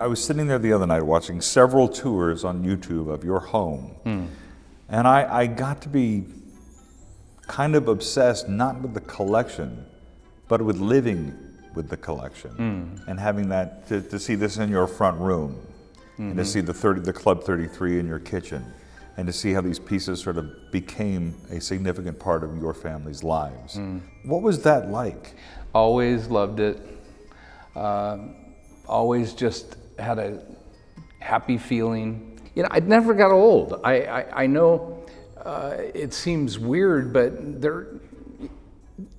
I was sitting there the other night watching several tours on YouTube of your home, and I got to be kind of obsessed, not with the collection, but with living with the collection, and having that, to see this in your front room, and to see the Club 33 in your kitchen, and to see how these pieces sort of became a significant part of your family's lives. What was that like? Always loved it. Always just had a happy feeling. You know, I never got old. I know it seems weird, but there,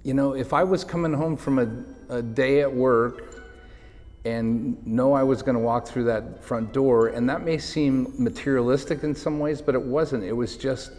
you know, if I was coming home from a day at work and know I was going to walk through that front door, and that may seem materialistic in some ways, but it wasn't. It was just,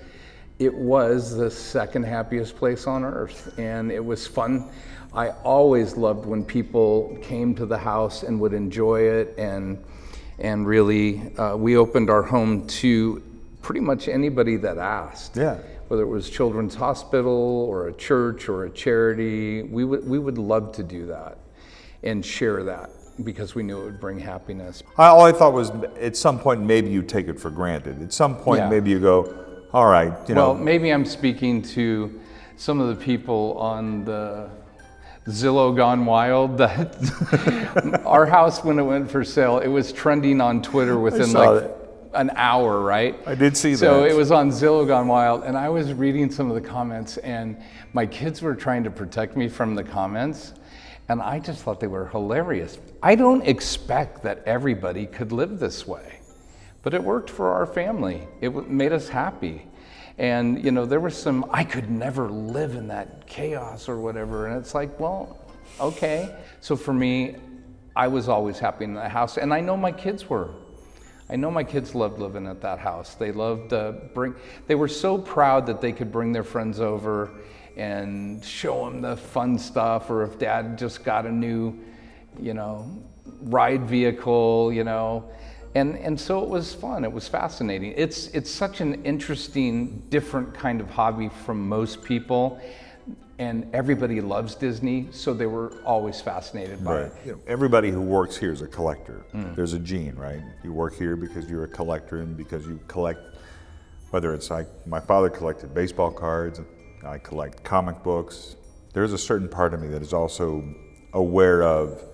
it was the second happiest place on earth, and it was fun. I always loved when people came to the house and would enjoy it, and really, we opened our home to pretty much anybody that asked. Yeah. Whether it was Children's Hospital or a church or a charity, we would love to do that and share that because we knew it would bring happiness. All I thought was, at some point, maybe you take it for granted. At some point, maybe you go, all right, you know. Well, maybe I'm speaking to some of the people on the Zillow Gone Wild, that our house, when it went for sale, it was trending on Twitter within like an hour, right? I did see that. So it was on Zillow Gone Wild, and I was reading some of the comments, and my kids were trying to protect me from the comments, and I just thought they were hilarious. I don't expect that everybody could live this way, but it worked for our family. It made us happy. And, you know, there was some, I could never live in that chaos or whatever. And it's like, well, okay. So for me, I was always happy in that house. And I know my kids were. I know my kids loved living at that house. They loved they were so proud that they could bring their friends over and show them the fun stuff. Or if dad just got a new, you know, ride vehicle, you know. And so it was fun, it was fascinating. It's such an interesting, different kind of hobby from most people, and everybody loves Disney, so they were always fascinated by it. You know, everybody who works here is a collector. There's a gene, right? You work here because you're a collector and because you collect, whether it's like, my father collected baseball cards, I collect comic books. There's a certain part of me that is also aware of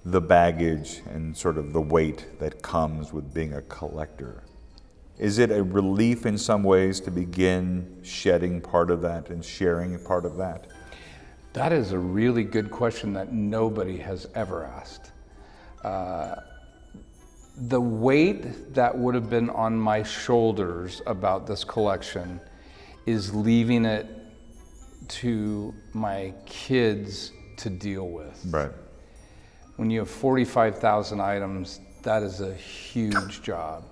the baggage and sort of the weight that comes with being a collector. Is it a relief in some ways to begin shedding part of that and sharing part of that? That is a really good question that nobody has ever asked. The weight that would have been on my shoulders about this collection is leaving it to my kids to deal with. Right. When you have 45,000 items, that is a huge job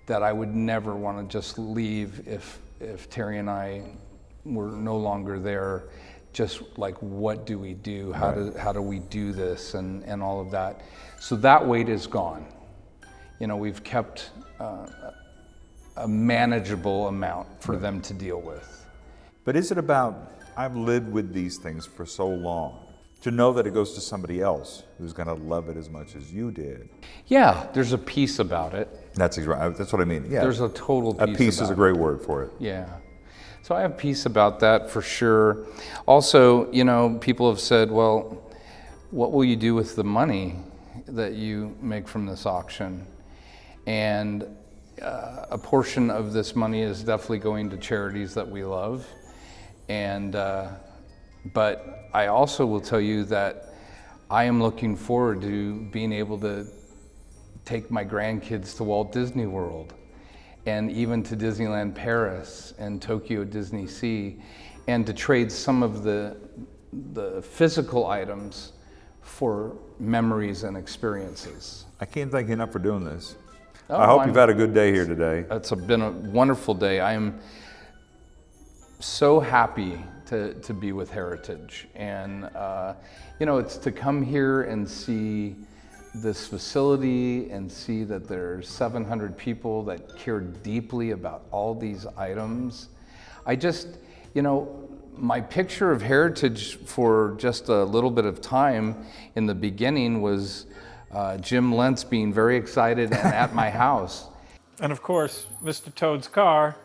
that I would never want to just leave if Terry and I were no longer there. Just like, what do we do? How do we do this and all of that? So that weight is gone. You know, we've kept a manageable amount for them to deal with. But is it about, I've lived with these things for so long, to know that it goes to somebody else who's going to love it as much as you did? Yeah, there's a piece about it. That's what I mean. Yeah, there's a total piece. A piece is a great word for it. Yeah. So I have peace about that for sure. Also, you know, people have said, well, what will you do with the money that you make from this auction? And a portion of this money is definitely going to charities that we love. And but I also will tell you that I am looking forward to being able to take my grandkids to Walt Disney World and even to Disneyland Paris and Tokyo Disney Sea, and to trade some of the physical items for memories and experiences. I can't thank you enough for doing this. Oh, I hope you've had a good day here today. It's been a wonderful day. I am so happy to be with Heritage, and you know, it's to come here and see this facility and see that there's 700 people that care deeply about all these items. I just, you know, my picture of Heritage for just a little bit of time in the beginning was Jim Lentz being very excited and at my house. And of course, Mr. Toad's car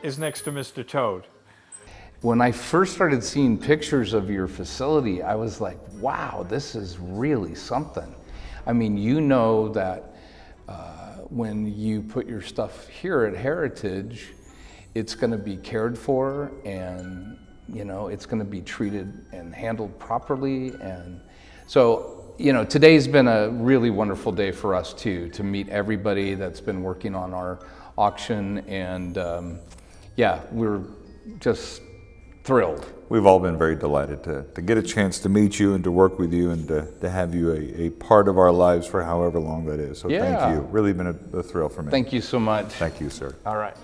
is next to Mr. Toad. When I first started seeing pictures of your facility, I was like, wow, this is really something. I mean, you know that when you put your stuff here at Heritage, it's going to be cared for, and it's going to be treated and handled properly. And so, today's been a really wonderful day for us too, to meet everybody that's been working on our auction, and we're just thrilled. We've all been very delighted to get a chance to meet you and to work with you and to have you a part of our lives for however long that is. So thank you. Really been a thrill for me. Thank you so much. Thank you, sir. All right.